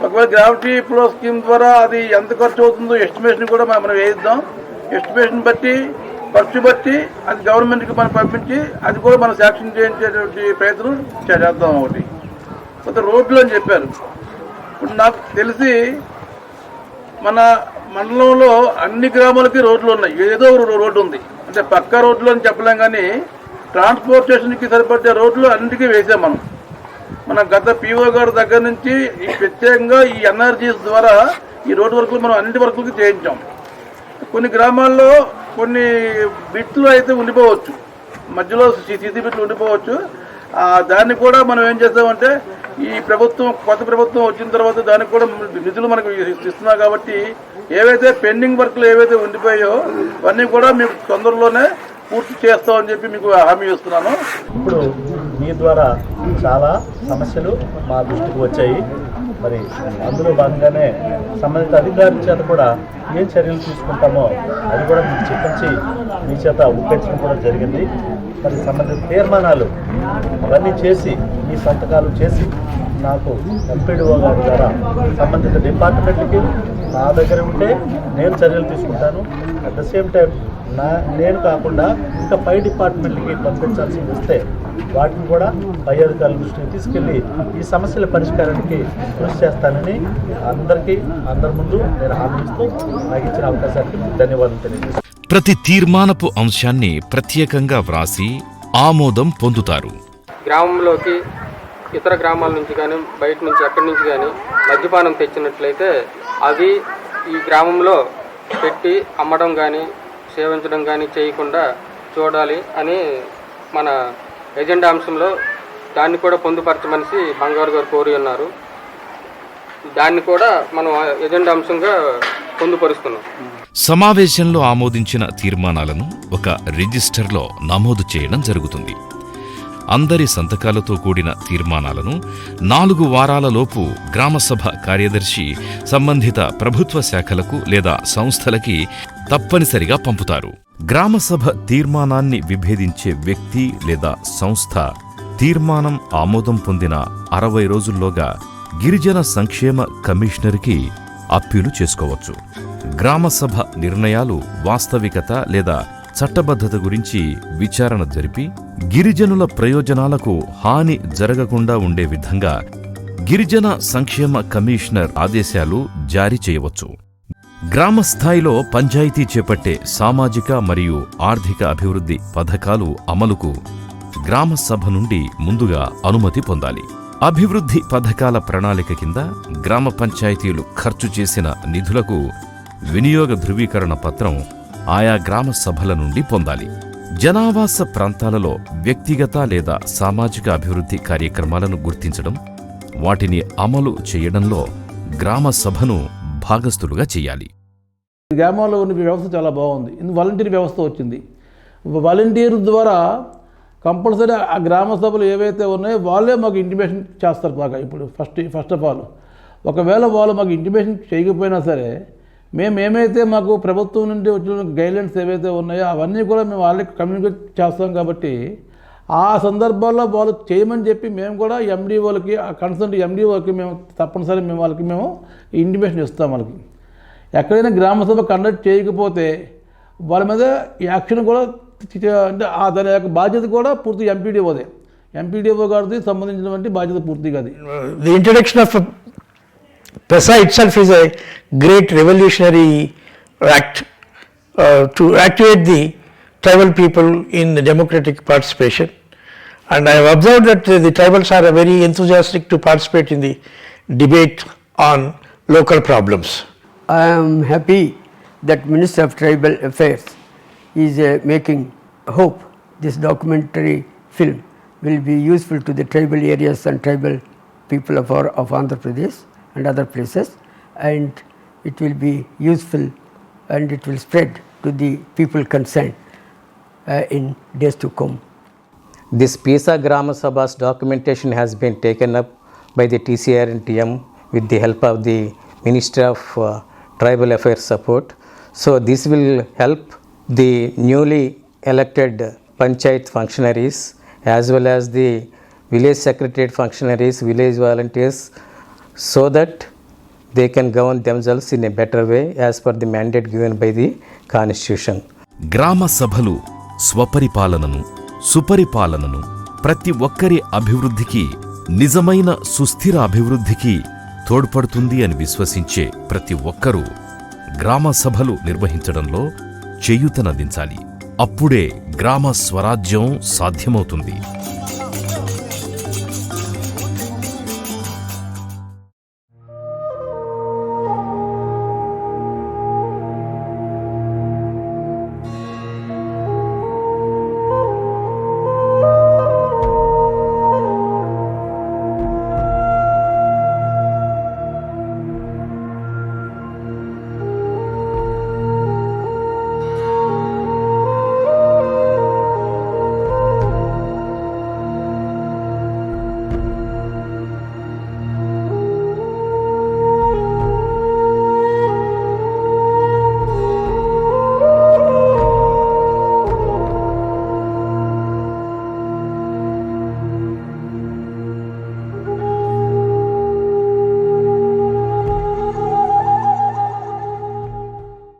ఒకవేళ గ్రావిటీ ఫ్లో స్కీమ్ ద్వారా అది ఎంత ఖర్చు అవుతుందో ఎస్టిమేషన్ కూడా మనం వేయిద్దాం. ఎస్టిమేషన్ బట్టి ఖర్చు బట్టి అది గవర్నమెంట్కి మనం పంపించి అది కూడా మనం శాంక్షన్ చేయించేటువంటి ప్రయత్నం చేద్దాం. ఒకటి కొత్త రోడ్లు అని చెప్పారు. ఇప్పుడు నాకు తెలిసి మన మండలంలో అన్ని గ్రామాలకి రోడ్లు ఉన్నాయి. ఏదో ఒక రోడ్డు ఉంది. అంటే పక్కా రోడ్లు అని చెప్పలేం, కానీ ట్రాన్స్పోర్టేషన్కి సరిపడే రోడ్లు అన్నిటికీ వేసాం మనం. మన గత పీఓ గారి దగ్గర నుంచి ఈ ప్రత్యేకంగా ఈ ఎన్ఆర్జీస్ ద్వారా ఈ రోడ్డు వర్కులు మనం అన్నింటి వర్కులకి చేయించాం. కొన్ని గ్రామాల్లో కొన్ని బిట్లు అయితే ఉండిపోవచ్చు, మధ్యలో సీసీ బిట్లు ఉండిపోవచ్చు. దాన్ని కూడా మనం ఏం చేస్తామంటే ఈ కొత్త ప్రభుత్వం వచ్చిన తర్వాత దానికి కూడా నిధులు మనకు ఇస్తున్నారు కాబట్టి ఏవైతే పెండింగ్ వర్క్లు ఏవైతే ఉండిపోయాయో అవన్నీ కూడా మీకు తొందరలోనే పూర్తి చేస్తామని చెప్పి మీకు హామీ ఇస్తున్నాను.
ఇప్పుడు మీ ద్వారా చాలా సమస్యలు మా దృష్టికి వచ్చాయి. మరి అందులో భాగంగానే సంబంధిత అధికారుల చేత కూడా ఏం చర్యలు తీసుకుంటామో అది కూడా మీకు చెప్పించి మీ చేత ఒప్పించడం కూడా జరిగింది. మరి సంబంధిత తీర్మానాలు అవన్నీ చేసి మీ సంతకాలు చేసి నాకు ఎంపీడీఓ గారి ద్వారా సంబంధిత డిపార్ట్మెంట్కి నా దగ్గర ఉంటే నేను చర్యలు తీసుకుంటాను. అట్ ద సేమ్ టైం నేను కాకుండా ఇంకా పై డిపార్ట్మెంట్కి పంపించాల్సి వస్తే వాటిని కూడా పై అధికారుల దృష్టికి తీసుకెళ్ళి ఈ సమస్యల పరిష్కారానికి కృషి చేస్తానని అందరి ముందు నేను హామీ ఇస్తూ నాకు ఇచ్చిన అవకాశానికి ధన్యవాదాలు తెలియజేస్తాను.
ప్రతి తీర్మానపు అంశాన్ని ప్రత్యేకంగా వ్రాసి ఆమోదం పొందుతారు.
గ్రామంలోకి ఇతర గ్రామాల నుంచి కానీ బయట నుంచి ఎక్కడి నుంచి కానీ మద్యపానం తెచ్చినట్లయితే అవి ఈ గ్రామంలో పెట్టి అమ్మడం కానీ సేవించడం కానీ చేయకుండా చూడాలి అని మన ఎజెండా అంశంలో దాన్ని కూడా పొందుపరచమనిసి బంగారు గారు కోరి ఉన్నారు. దాన్ని కూడా మనం ఎజెండా అంశంగా పొందుపరుస్తున్నాం.
సమావేశంలో ఆమోదించిన తీర్మానాలను ఒక రిజిస్టర్లో నమోదు చేయడం జరుగుతుంది. అందరి సంతకాలతో కూడిన తీర్మానాలను 4 వారాలలోపు గ్రామసభ కార్యదర్శి సంబంధిత ప్రభుత్వ శాఖలకు లేదా సంస్థలకి తప్పనిసరిగా పంపుతారు. గ్రామసభ తీర్మానాన్ని విభేదించే వ్యక్తి లేదా సంస్థ తీర్మానం ఆమోదం పొందిన 60 రోజుల్లోగా గిరిజన సంక్షేమ కమిషనర్కి అప్పీలు చేసుకోవచ్చు. గ్రామసభ నిర్ణయాలు వాస్తవికత లేదా చట్టబద్ధత గురించి విచారణ జరిపి గిరిజనుల ప్రయోజనాలకు హాని జరగకుండా ఉండే విధంగా గిరిజన సంక్షేమ కమిషనర్ ఆదేశాలు జారీ చేయవచ్చు. గ్రామస్థాయిలో పంచాయతీ చేపట్టే సామాజిక మరియు ఆర్థిక అభివృద్ధి పథకాలు అమలుకు గ్రామసభ నుండి ముందుగా అనుమతి పొందాలి. అభివృద్ధి పథకాల ప్రణాళిక కింద గ్రామ పంచాయతీలు ఖర్చు చేసిన నిధులకు వినియోగ ధృవీకరణ పత్రం ఆయా గ్రామ సభల నుండి పొందాలి. జనావాస ప్రాంతాలలో వ్యక్తిగత లేదా సామాజిక అభివృద్ధి కార్యక్రమాలను గుర్తించడం, వాటిని అమలు చేయడంలో గ్రామ సభను భాగస్థులుగా చేయాలి.
గ్రామాల్లో ఉన్న వ్యవస్థ చాలా బాగుంది. వాలంటీర్ వ్యవస్థ వచ్చింది. వాలంటీర్ ద్వారా కంపల్సరీ ఆ గ్రామ సభలు ఏవైతే ఉన్నాయో వాళ్ళే మాకు ఇంటిమేషన్ చేస్తారు బాగా. ఇప్పుడు ఫస్ట్ ఆఫ్ ఆల్ ఒకవేళ వాళ్ళు మాకు ఇంటిమేషన్ చేయకపోయినా సరే మేమైతే మాకు ప్రభుత్వం నుండి వచ్చిన గైడ్లైన్స్ ఏవైతే ఉన్నాయో అవన్నీ కూడా మేము వాళ్ళకి కమ్యూనికేట్ చేస్తాం. కాబట్టి ఆ సందర్భాల్లో వాళ్ళు చేయమని చెప్పి మేము కూడా ఎండిఓలకి ఆ కన్సర్న్ ఎండిఓకి మేము తప్పనిసరి వాళ్ళకి ఇంటిమేషన్ ఇస్తాం. వాళ్ళకి ఎక్కడైనా గ్రామ సభ కండక్ట్ చేయకపోతే వాళ్ళ మీద యాక్షన్ కూడా అంటే దాని యొక్క బాధ్యత కూడా పూర్తి ఎంపీడీఓ గారిది సంబంధించినటువంటి బాధ్యత పూర్తిగా అది.
The introduction of PESA itself is a great revolutionary act to activate the tribal people in the democratic participation, and I have observed that the tribals are very enthusiastic to participate in the debate on local problems.
I am happy that Minister of Tribal Affairs is making hope this documentary film will be useful to the tribal areas and tribal people of Andhra Pradesh and other places, and it will be useful and it will spread to the people concerned in days to come.
This PESA Grama Sabha's documentation has been taken up by the TCR and TM with the help of the Ministry of Tribal Affairs support. So this will help the newly elected panchayat functionaries as well as the village secretariat functionaries, village volunteers, so that they can govern themselves in a better way as per the mandate given by the Constitution.
గ్రామ సభలు స్వపరిపాలనను, సుపరిపాలనను, ప్రతి ఒక్కరి అభివృద్ధికి, నిజమైన సుస్థిర అభివృద్ధికి తోడ్పడుతుంది అని విశ్వసించే ప్రతి ఒక్కరూ గ్రామ సభలు నిర్వహించడంలో చేయూతనందించాలి. అప్పుడే గ్రామ స్వరాజ్యం సాధ్యమవుతుంది.